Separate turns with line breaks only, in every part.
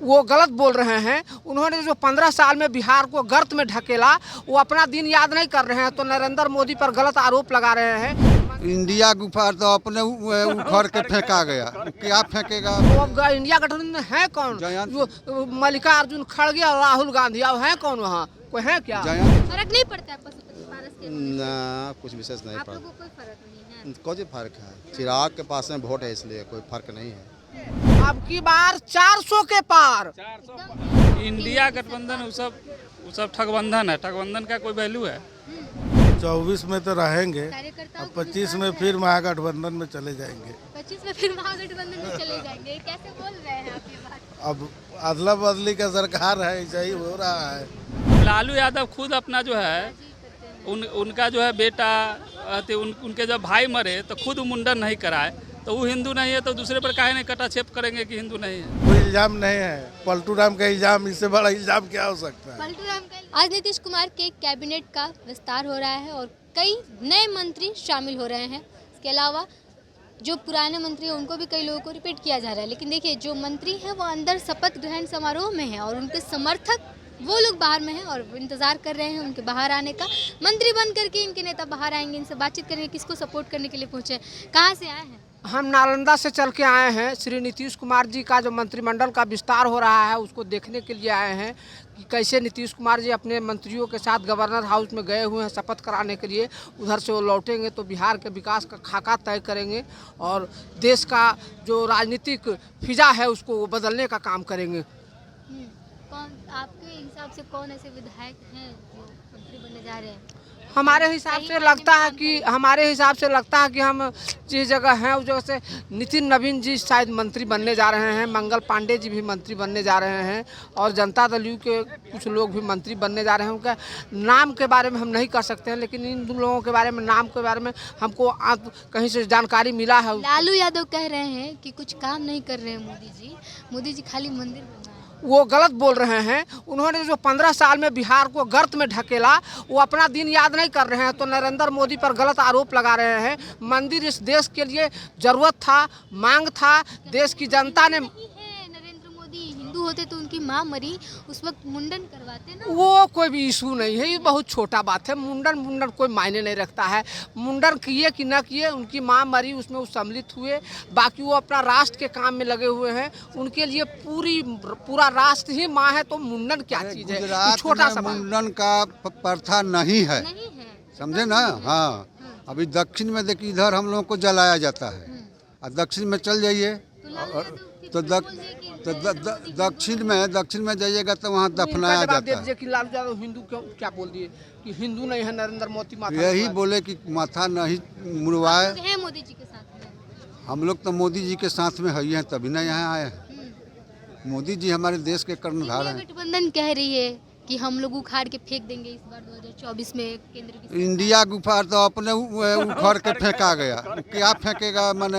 वो गलत बोल रहे हैं। उन्होंने जो 15 साल में बिहार को गर्त में ढकेला, वो अपना दिन याद नहीं कर रहे हैं, तो नरेंद्र मोदी पर गलत आरोप लगा रहे हैं।
इंडिया गुफा तो अपने उखड़ के फेंका गया, क्या फेंकेगा?
वो इंडिया गठबंधन में है कौन?
जयंत
जो मल्लिकार्जुन खड़गे और राहुल गांधी, अब है कौन वहाँ? कोई है क्या?
फर्क नहीं पड़ता है पशुपति पारस के?
ना, कुछ विशेष नहीं
आप
पड़ा।
लोगों को कोई फर्क नहीं है?
कोई फर्क है, चिराग के पास में वोट है, इसलिए कोई फर्क नहीं है।
अब की बार 400 के पार।
इंडिया गठबंधन वो सब ठगबंधन है। ठगबंधन का कोई वैल्यू है?
24 में तो रहेंगे,
कार्यकर्ताओं
अब
को
25 में फिर महागठबंधन में चले जाएंगे।
25 में फिर महागठबंधन में चले जाएंगे, ये कैसे बोल रहे हैं आप ये बात?
अब अदला बदली का सरकार है, ऐसा ही हो रहा है।
लालू यादव खुद अपना जो है उनका जो है बेटा उनके जब भाई मरे तो खुद मुंडन नहीं कराए, तो वो हिंदू नहीं है तो दूसरे पर काहे नहीं कटाक्षेप करेंगे कि हिंदू नहीं है?
कोई इल्जाम नहीं है, पलटू राम का इल्जाम, इससे बड़ा इल्जाम क्या हो सकता है?
आज नीतीश कुमार के कैबिनेट का विस्तार हो रहा है और कई नए मंत्री शामिल हो रहे हैं। इसके अलावा जो पुराने मंत्री हैं उनको भी कई लोगों को रिपीट किया जा रहा है। लेकिन देखिए, जो मंत्री हैं वो अंदर शपथ ग्रहण समारोह में हैं और उनके समर्थक वो लोग बाहर में हैं और इंतजार कर रहे हैं उनके बाहर आने का। मंत्री बन करके इनके नेता बाहर आएंगे, इनसे बातचीत करेंगे, किसको सपोर्ट करने के लिए पहुंचे हैं, कहाँ से आए हैं।
हम नालंदा से चल के आए हैं। श्री नीतीश कुमार जी का जो मंत्रिमंडल का विस्तार हो रहा है उसको देखने के लिए आए हैं कि कैसे नीतीश कुमार जी अपने मंत्रियों के साथ गवर्नर हाउस में गए हुए हैं शपथ कराने के लिए। उधर से वो लौटेंगे तो बिहार के विकास का खाका तय करेंगे और देश का जो राजनीतिक फिजा है उसको वो बदलने का काम करेंगे।
कौन आपके हिसाब से कौन ऐसे विधायक हैं जो मंत्री बनने जा रहे हैं?
हमारे हिसाब से लगता है कि हम जिस जगह हैं उस जगह से नितिन नवीन जी शायद मंत्री बनने जा रहे हैं, मंगल पांडे जी भी मंत्री बनने जा रहे हैं और जनता दल यू के कुछ लोग भी मंत्री बनने जा रहे हैं। उनका नाम के बारे में हम नहीं कर सकते हैं, लेकिन इन लोगों के बारे में, नाम के बारे में हमको कहीं से जानकारी मिला है।
लालू यादव कह रहे हैं कि कुछ काम नहीं कर रहे हैं मोदी जी खाली मंदिर बनवाए।
वो गलत बोल रहे हैं। उन्होंने जो 15 साल में बिहार को गर्त में ढकेला, वो अपना दिन याद नहीं कर रहे हैं, तो नरेंद्र मोदी पर गलत आरोप लगा रहे हैं। मंदिर इस देश के लिए जरूरत था, मांग था, देश की जनता ने।
नरेंद्र मोदी हिंदू होते तो उनकी माँ मरी, उस वक्त मुंडन करवाते ना।
वो कोई भी इशू नहीं है, ये बहुत छोटा बात है। मुंडन कोई मायने नहीं रखता है। मुंडन किए कि न किए, उनकी माँ मरी, उसमें वो सम्मिलित हुए, बाकी वो अपना राष्ट्र के काम में लगे हुए हैं। उनके लिए पूरा राष्ट्र ही माँ है, तो मुंडन क्या चीज़ है?
गुजरात
छोटा सा
में मुंडन का प्रथा नहीं है, समझे ना? हाँ, अभी दक्षिण में देखिए, इधर हम लोगों को जलाया जाता है और दक्षिण में चल जाइए तो दक्षिण में जाइएगा तो वहाँ दफनाया जाता है।
कि लालू यादव हिंदू क्यों क्या बोल दिए कि हिंदू नहीं है नरेंद्र मोदी माथा?
यही बोले कि माथा नहीं मुड़वाए।
है मोदी जी के साथ में।
हम लोग तो मोदी जी के साथ में है, तभी ना यहाँ आए हैं। मोदी जी हमारे देश के कर्णधार हैं।
गठबंधन कह रही है कि हम लोग उखाड़ के फेंक देंगे इस बार 2024 में केंद्र की।
इंडिया गुफा तो अपने उखड़ के फेंका गया, क्या फेंकेगा? मैंने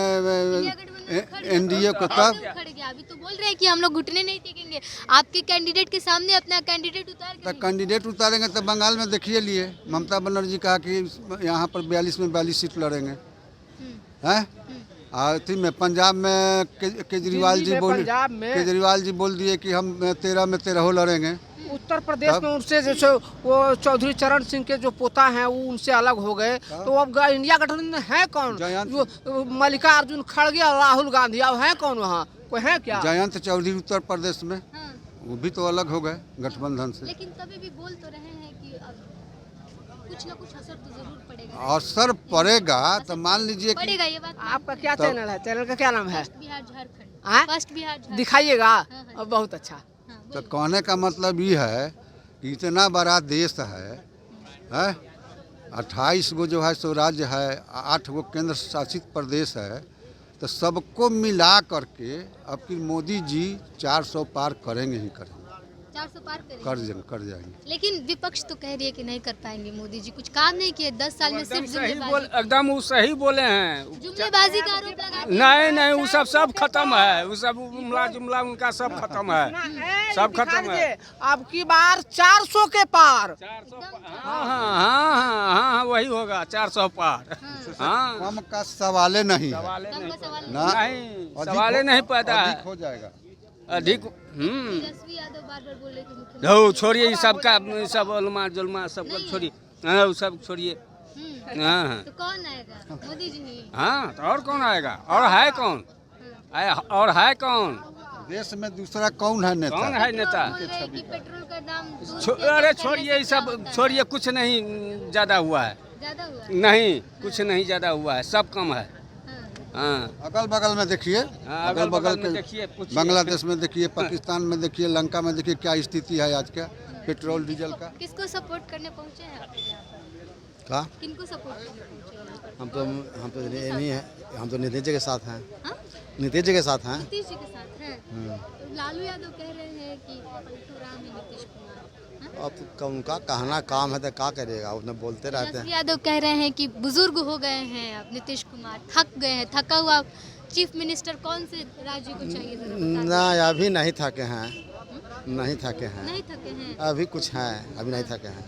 एनडीए को तब
अभी तो बोल रहे हैं कि हम लोग घुटने नहीं टेकेंगे। आपके कैंडिडेट के सामने अपना कैंडिडेट
तो कैंडिडेट उतारेंगे तो बंगाल में देखिए लिए ममता बनर्जी कहा कि यहाँ पर 42 में 42 सीट लड़ेंगे हैं। थी में पंजाब में केजरीवाल जी बोल दिए कि हम 13 में 13 लड़ेंगे।
उत्तर प्रदेश में उनसे जैसे वो चौधरी चरण सिंह के जो पोता हैं वो उनसे अलग हो गए, तो अब इंडिया गठबंधन में है कौन? जो मल्लिकार्जुन खड़गे और राहुल गांधी, अब है कौन वहाँ? कोई है क्या?
जयंत चौधरी उत्तर प्रदेश में, वो भी तो अलग हो गए गठबंधन से।
लेकिन तभी भी बोल तो रहे हैं कि अब कुछ ना कुछ असर तो जरूर पड़ेगा।
असर पड़ेगा तो मान लीजिए कि
पड़ेगा, ये बात।
आपका क्या चैनल है? चैनल का क्या नाम है?
बिहार झारखंड।
हाँ?
फर्स्ट बिहार झारखंड।
दिखाइएगा। बहुत अच्छा।
तो कहने का मतलब ये है कि इतना बड़ा देश है, 28 गो जो है सो राज्य है, 8 गो केंद्र शासित प्रदेश है, तो सबको मिला करके अब कि मोदी जी 400 पार करेंगे ही करेंगे।
400 पार करेंगे।
कर जाएंगे।
लेकिन विपक्ष तो कह रही है कि नहीं कर पाएंगे, मोदी जी कुछ काम नहीं किए 10 साल में, सिर्फ जुमलेबाजी।
एकदम वो सही बोले हैं।
जुमलेबाजी का आरोप लगा।
नहीं, वो सब खत्म है, वो सब जुमला उनका सब खत्म है, सब खत्म है।
अब की बार 400 के पार।
हाँ, वही होगा 400 पार। हाँ,
कम का सवाले नहीं,
सवाले नहीं पैदा है।
हो जाएगा।
अधिक
तेजस्वी यादव बार बार बोल रहे कि मुख्यमंत्री
हो छोड़िए ये सब का सब उलमा जुलमा सब कुछ छोड़िए, हाँ वो सब छोड़िए। हाँ
तो कौन आएगा? मोदी जी ही।
हाँ तो और कौन आएगा? और है कौन? और है कौन?
देश में दूसरा कौन है नेता?
कौन है नेता?
बोल रहे हैं कि पेट्रोल का दाम
अरे छोड़िए ये सब छोड़िए, कुछ नहीं ज़्यादा हुआ है,
ज्यादा हुआ है।
नहीं कुछ नहीं ज़्यादा हुआ है, सब कम है। हाँ
अगल बगल में देखिए,
हाँ,
अगल बगल
में
के
देखिए, पूछिए।
बांग्लादेश में देखिए, पाकिस्तान में देखिए, लंका में देखिए क्या स्थिति है आज का पेट्रोल डीजल का।
किसको सपोर्ट करने पहुंचे हैं आप?
का
किनको सपोर्ट करने पहुंचे हैं यहाँ पर?
हम तो नहीं है, हम तो नीतीश जी के साथ हैं।
हाँ?
नीतीश जी के साथ हैं।
नीतीश जी के साथ हैं। तो लालू यादव कह रहे हैं कि पलटू राम है नीतीश कुमार। हाँ?
अब उनका कहना काम है तो क्या करेगा, उसने बोलते रहते
तेजस्वी
हैं।
यादव कह रहे हैं कि बुजुर्ग हो गए हैं अब नीतीश कुमार, थक गए हैं, थका हुआ चीफ मिनिस्टर कौन से राज्य को चाहिए जरा बता
ना अभी नहीं थके हैं, नहीं थके
दीजिए।
हैं,
नहीं थके हैं।
अभी कुछ हैं, अभी नहीं थके हैं।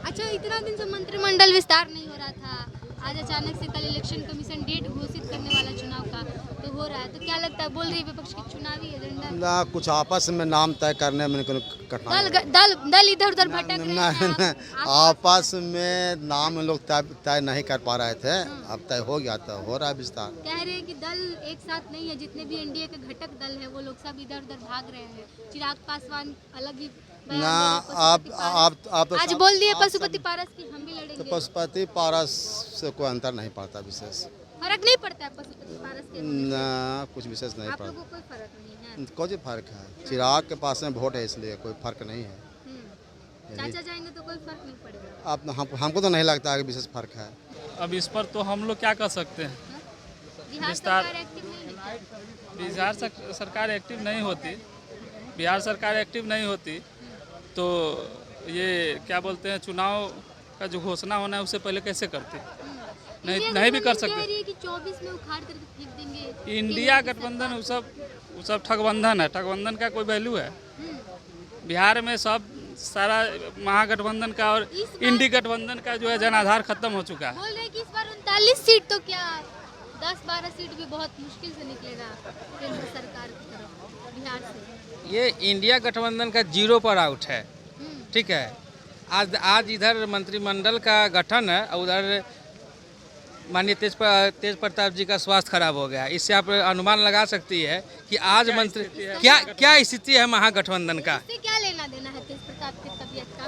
अच्छा, इतना दिन से मंत्रिमंडल विस्तार नहीं हो रहा था, आज अचानक से कल इलेक्शन कमीशन डेट घोषित करने वाला चुनाव का तो हो रहा है, तो क्या लगता है? बोल रही है विपक्ष की चुनावी एजेंडा
ना कुछ आपस में नाम तय करने में कोई कठिनाई
दल इधर उधर भटक रहे हैं।
नहीं, आपस में नाम लोग तय नहीं कर पा रहे थे, अब तय हो गया तो हो रहा है विस्तार।
कह रहे हैं कि दल एक साथ नहीं है, जितने भी एनडीए के घटक दल है वो लोग सब इधर उधर भाग रहे हैं। चिराग पासवान अलग ही बयान
ना
दे रहे हैं,
आप तो
आज बोल दिए पशुपति पारस की हम भी
तो
लड़ेंगे।
पशुपति पारस से कोई अंतर नहीं पड़ता विशेष,
फर्क नहीं पड़ता है पशुपति पारस के?
ना कुछ विशेष नहीं
आप
पड़ता।
लोगों को कोई फर्क नहीं है?
कोई फर्क है, चिराग के पास में वोट है इसलिए कोई फर्क नहीं है।
चाचा जाएंगे तो कोई फर्क नहीं पड़ेगा।
आप हमको तो नहीं लगता है कि विशेष फर्क है।
अब इस पर तो हम लोग क्या कर सकते हैं?
बिहार
विस्तार-
सरकार एक्टिव नहीं है क्या?
बिहार सरकार एक्टिव नहीं होती, बिहार सरकार एक्टिव नहीं होती तो ये क्या बोलते हैं, चुनाव का जो घोषणा होना है उससे पहले कैसे करती? नहीं भी कर
कह
सकते।
रही है कि 24 में उखाड़ करके फेंक देंगे।
इंडिया गठबंधन वो सब ठगबंधन है, ठगबंधन का कोई वैल्यू है? बिहार में सब सारा महागठबंधन का और इंडी गठबंधन का जो है जनाधार खत्म हो चुका है।
बोल रहे हैं कि इस बार 39 सीट तो क्या 10-12 सीट भी बहुत मुश्किल से निकलेगा केंद्र सरकार की तरफ बिहार से।
ये इंडिया गठबंधन का जीरो पर आउट है, ठीक है। आज इधर मंत्रिमंडल का गठन है और उधर माननीय तेज प्रताप जी का स्वास्थ्य खराब हो गया। इससे आप अनुमान लगा सकती है कि आज मंत्री क्या स्थिति है महागठबंधन का।
इससे क्या लेना देना है तेज प्रताप की तबीयत का?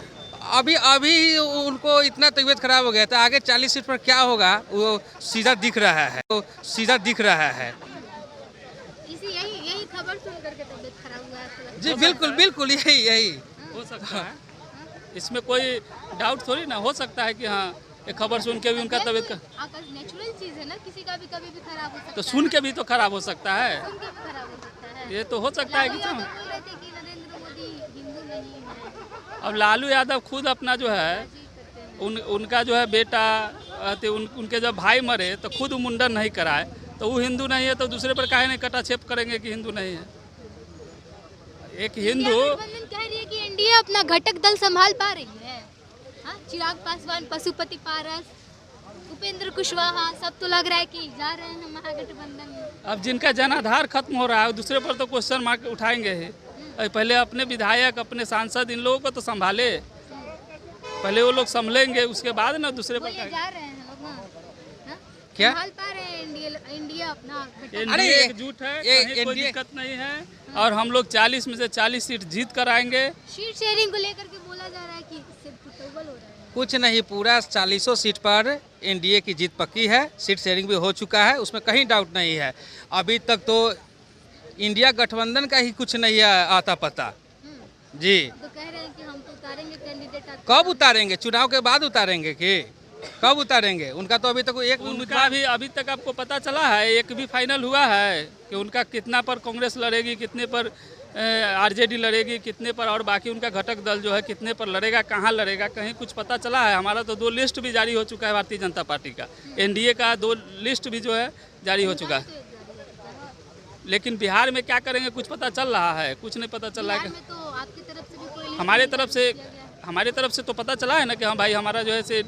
अभी उनको इतना तबीयत खराब हो गया था, आगे 40 सीट पर क्या होगा वो सीधा दिख रहा है,
यही खबर सुन करके तबीयत खराब हुआ है।
जी बिल्कुल यही
हो सकता है, इसमें कोई डाउट थोड़ी ना। हो सकता है कि हाँ ये खबर सुन के भी उनका तबीयत
नेचुरल चीज है ना, किसी का भी कभी भी खराब हो सकता है।
तो सुन के भी तो खराब हो सकता है,
सुन के भी खराब हो सकता है।
ये तो हो सकता है कि
लालू यादव बोल रहे थे कि नरेंद्र मोदी हिंदू नहीं है।
अब लालू यादव खुद अपना जो है उनका जो है बेटा उनके जब भाई मरे तो खुद मुंडन नहीं कराए, तो वो हिंदू नहीं है तो दूसरे पर काहे नहीं कटाक्षेप करेंगे कि हिंदू नहीं है? एक हिंदू
गठबंधन कह रही है कि एनडीए अपना घटक दल संभाल पा रही है। हाँ, चिराग पासवान, पशुपति पारस, उपेंद्र कुशवाहा, सब तो लग रहा है कि जा रहे हैं महागठबंधन में।
अब जिनका जनाधार खत्म हो रहा है दूसरे पर तो क्वेश्चन मार्क उठाएंगे ही। पहले अपने विधायक अपने सांसद इन लोगों को तो संभाले, पहले वो लोग संभलेंगे उसके बाद ना दूसरे पर
बोलिए जा रहे हैं लोग। हाँ?
क्या?
संभाल पा रहे हैं इंडिया अपना घटक।
एनडीए एकजुट है, कहीं कोई दिक्कत नहीं है और हम लोग 40 में से 40 सीट जीत कर आएंगे।
सीट शेयरिंग को लेकर के बोला जा रहा है कि इससे फुटबॉल हो रहा है।
कुछ नहीं, पूरा 40 सीट पर एनडीए की जीत पक्की है, सीट शेयरिंग भी हो चुका है, उसमें कहीं डाउट नहीं है। अभी तक तो इंडिया गठबंधन का ही कुछ नहीं है आता पता जी।
तो कह रहे हैं कि हम तो उतारेंगे कैंडिडेट।
कब उतारेंगे? चुनाव के बाद उतारेंगे कि कब उतारेंगे? उनका तो अभी तक
उनका भी अभी तक आपको पता चला है, एक भी फाइनल हुआ है कि उनका कितना पर कांग्रेस लड़ेगी, कितने पर आरजेडी लड़ेगी, कितने पर और बाकी उनका घटक दल जो है कितने पर लड़ेगा, कहाँ लड़ेगा, कहीं कुछ पता चला है? हमारा तो 2 लिस्ट भी जारी हो चुका है भारतीय जनता पार्टी का, एनडीए का 2 लिस्ट भी जो है जारी हो चुका है। लेकिन बिहार में क्या करेंगे कुछ पता चल रहा है? कुछ नहीं पता चल रहा है।
तो आपकी तरफ से भी कोई
हमारे तरफ से तो पता चला है ना कि हाँ भाई हमारा जो है से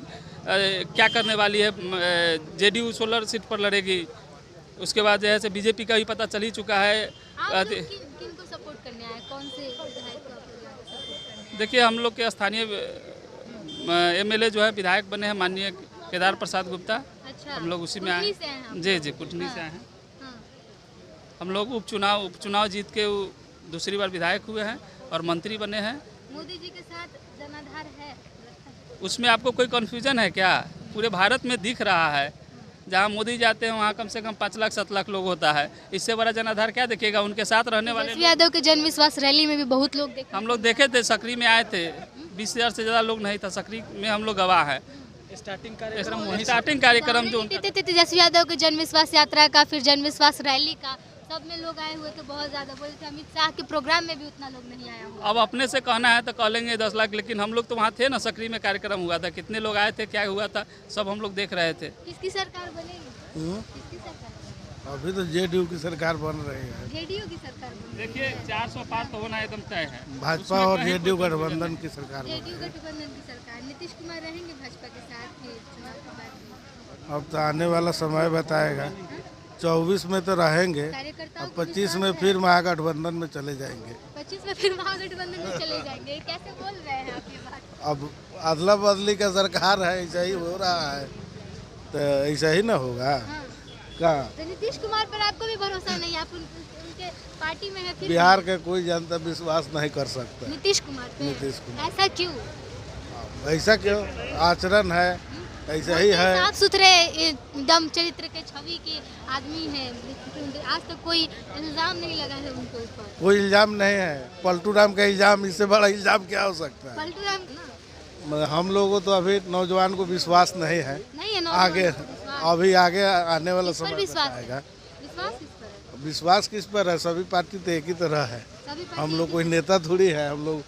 क्या करने वाली है, जेडीयू 16 सीट पर लड़ेगी। उसके बाद जो है से बीजेपी का भी पता चल ही चुका है।
किनको सपोर्ट करने आए? कौन से विधायक को आप लोग यहाँ पे सपोर्ट करने आए?
देखिए, हम लोग के स्थानीय MLA जो है विधायक बने हैं माननीय केदार प्रसाद गुप्ता।
अच्छा,
हम लोग उसी में
कुटनी
आए
से हैं हम।
जी जी, कुटनी से आए हैं।
हाँ,
हम लोग उपचुनाव जीत के दूसरी बार विधायक हुए हैं और मंत्री बने हैं।
मोदी जी के साथ जनाधार है?
उसमें आपको कोई कन्फ्यूजन है क्या? पूरे भारत में दिख रहा है, जहाँ मोदी जाते हैं वहाँ कम से कम 5 लाख 7 लाख लोग होता है। इससे बड़ा जनाधार क्या दिखेगा? उनके साथ रहने वाले
तेजस्वी यादव के जन विश्वास रैली में भी बहुत लोग देखे।
हम लोग देखे थे, सकरी में आए थे, 20,000 से ज़्यादा लोग नहीं था। सकरी में हम लोग गवाह हैं। स्टार्टिंग कार्यक्रम जो उनका
तेजस्वी यादव के जन विश्वास यात्रा का, फिर जन विश्वास रैली का, सब में लोग आए हुए थे बहुत ज़्यादा। बोले थे अमित शाह के प्रोग्राम में भी उतना लोग नहीं आया हुआ।
अब अपने से कहना है तो कह लेंगे 10 लाख, लेकिन हम लोग तो वहाँ थे ना, सकरी में कार्यक्रम हुआ था। कितने लोग आए थे, क्या हुआ था, सब हम लोग देख रहे थे।
किसकी सरकार बनेगी? किसकी सरकार?
अभी तो जेडीयू की सरकार बन रही है।
जेडीयू की सरकार बनेगी।
देखिए, 400 पार तो होना एकदम तय है।
भाजपा और जेडीयू गठबंधन की सरकार
जेडीयू गठबंधन की सरकार। नीतीश कुमार रहेंगे भाजपा के साथ ही चुनाव के बाद में?
अब तो आने वाला समय बताएगा। 24 में तो रहेंगे,
कार्यकर्ताओं
अब
को
25 में फिर महागठबंधन में चले जाएंगे।
25 में फिर महागठबंधन में चले जाएंगे। कैसे बोल रहे हैं आप ये बात?
अब अदला बदली का सरकार है, ऐसा ही हो रहा है, तो ऐसा ही ना होगा।
हाँ।
कहाँ
तो नीतीश कुमार पर आपको भी भरोसा नहीं है? आप उनके पार्टी में है फिर
बिहार का कोई जनता विश्वास नहीं कर सकता।
नीतीश कुमार पे?
नीतीश कुमार।
ऐसा क्यों?
ऐसा क्यों? आचरण है, ऐसा ही है।
साफ सुथरे एकदम चरित्र के छवि के आदमी है, आज तक कोई इल्जाम नहीं लगा है उनके ऊपर।
कोई इल्जाम नहीं है। पलटू राम का इल्जाम, इससे बड़ा इल्जाम क्या हो सकता है?
पलटू राम ना?
मगर हम लोगों तो अभी नौजवान को विश्वास नहीं है।
नहीं है
आगे अभी आगे आने वाला
किस पर
समय
विश्वास
बताएगा।
है? विश्वास किस पर है?
विश्वास किस पर है? सभी पार्टी तो एक ही तरह है।
सभी पार्टी
हम लोग कोई नेता थोड़ी है, हम लोग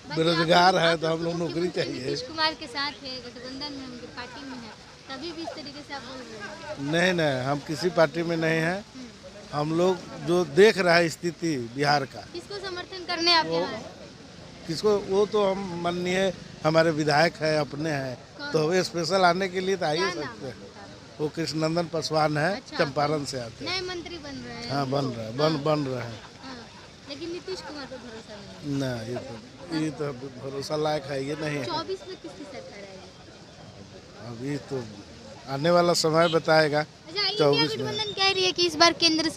बेरोजगार है, तो हम लोग नौकरी
मुख्यमंत्री
चाहिए।
नीतीश कुमार के साथ है, गठबंधन में, उनके पार्टी में है, तभी भी इस तरीके से आप बोल रहे हैं।
नहीं नहीं, हम किसी पार्टी में नहीं हैं। हम लोग जो देख रहा है स्थिति बिहार का,
किसको समर्थन करने आप यहाँ आए?
किसको, वो तो हम माननीय हमारे विधायक है, अपने हैं, तो वे स्पेशल आने के लिए तो आ ही
क्या नाम
सकते
है
हैं।
उनका?
वो कृष्णनंदन पासवान है,
अच्छा।
चंपारण से आते हैं।
नए मंत्री बन रहे हैं।
हाँ, बन रहे हैं, बन रहे हैं।
हाँ, लेकिन नीतीश कुमार पर भरोसा नहीं है।
ना, ये तो भरोसा लायक है ये नहीं है।
24 में किसकी सरकार आएगी?
अभी तो आने वाला समय बताएगा।
अच्छा, इंडिया
24 में
गठबंधन कह रही है कि इस बार केंद्र में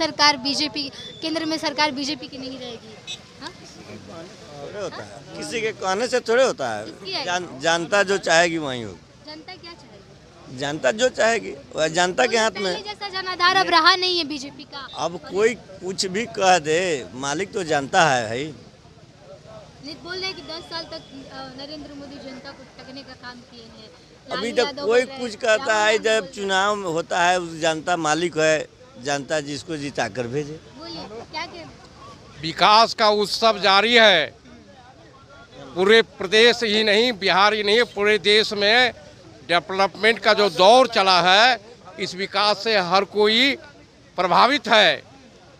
सरकार बीजेपी की नहीं रहेगी। हाँ?
थोड़े होता है, किसी के कहने से थोड़े होता
किसकी
है।
है?
जनता जो चाहेगी वही होगी।
जनता क्या चाहेगी?
जनता जो चाहेगी वह जनता के हाथ
पहले
में।
जैसा जनाधार अब रहा नहीं है बीजेपी का।
अब कोई कुछ भी कह दे, मालिक तो जनता है भाई।
नित बोल रहे हैं कि 10 साल तक नरेंद्र मोदी जनता को ठगने का काम किए हैं।
अभी
लालू
तक
यादव
कोई
बोल रहे
कुछ
हैं,
कहता है,
राहुल गांधी
जब
बोल
चुनाव होता है उस जनता मालिक है, जनता जिसको जिता कर भेजे।
रहे हैं। बोलिए क्या कह रहे हैं?
विकास का उत्सव जारी है। पूरे प्रदेश ही नहीं, बिहार ही नहीं, पूरे देश में डेवलपमेंट का जो दौर चला है, इस विकास से हर कोई प्रभावित है।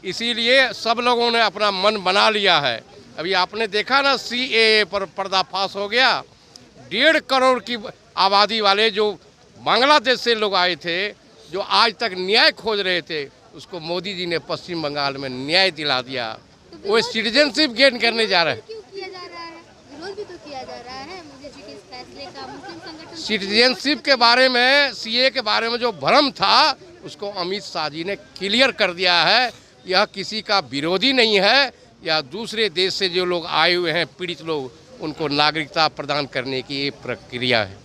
इसीलिए सब लोगों ने अपना मन बना लिया है। अभी आपने देखा ना, CAA पर पर्दाफाश हो गया। 1.5 करोड़ की आबादी वाले जो बांग्लादेश से लोग आए थे, जो आज तक न्याय खोज रहे थे, उसको मोदी जी ने पश्चिम बंगाल में न्याय दिला दिया। वो सिटीजनशिप गेन करने जा रहे हैं।
क्यों किया जा रहा है? विरोध भी तो किया जा रहा है मोदी जी के इस फैसले का। मुस्लिम संगठन
सिटीजनशिप के बारे में, CAA के बारे में जो भ्रम था, उसको अमित शाह जी ने क्लियर कर दिया है। यह किसी का विरोधी नहीं है, या दूसरे देश से जो लोग आए हुए हैं, पीड़ित लोग, उनको नागरिकता प्रदान करने की ये प्रक्रिया है।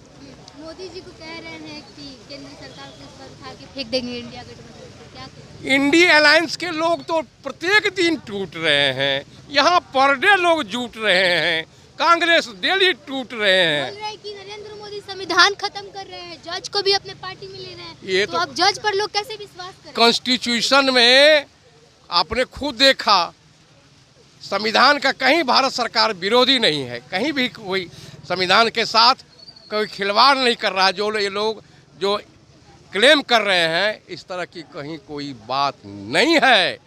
मोदी जी को कह रहे हैं कि केंद्र सरकार को इस पर उठा के फेंक देंगे इंडिया गठबंधन को। क्या कहें?
इंडिया अलायंस के लोग तो प्रत्येक दिन टूट रहे हैं। यहाँ पर डे लोग जुट रहे हैं। कांग्रेस डेली टूट रहे हैं।
बोल रहे हैं कि नरेंद्र मोदी संविधान खत्म कर रहे हैं, जज को भी अपने पार्टी में ले रहे हैं।
ये
तो
तो
अब जज पर लोग कैसे विश्वास करें?
कॉन्स्टिट्यूशन में आपने खुद देखा, संविधान का कहीं भारत सरकार विरोधी नहीं है। कहीं भी कोई संविधान के साथ कोई खिलवाड़ नहीं कर रहा है। जो ये लोग जो क्लेम कर रहे हैं, इस तरह की कहीं कोई बात नहीं है।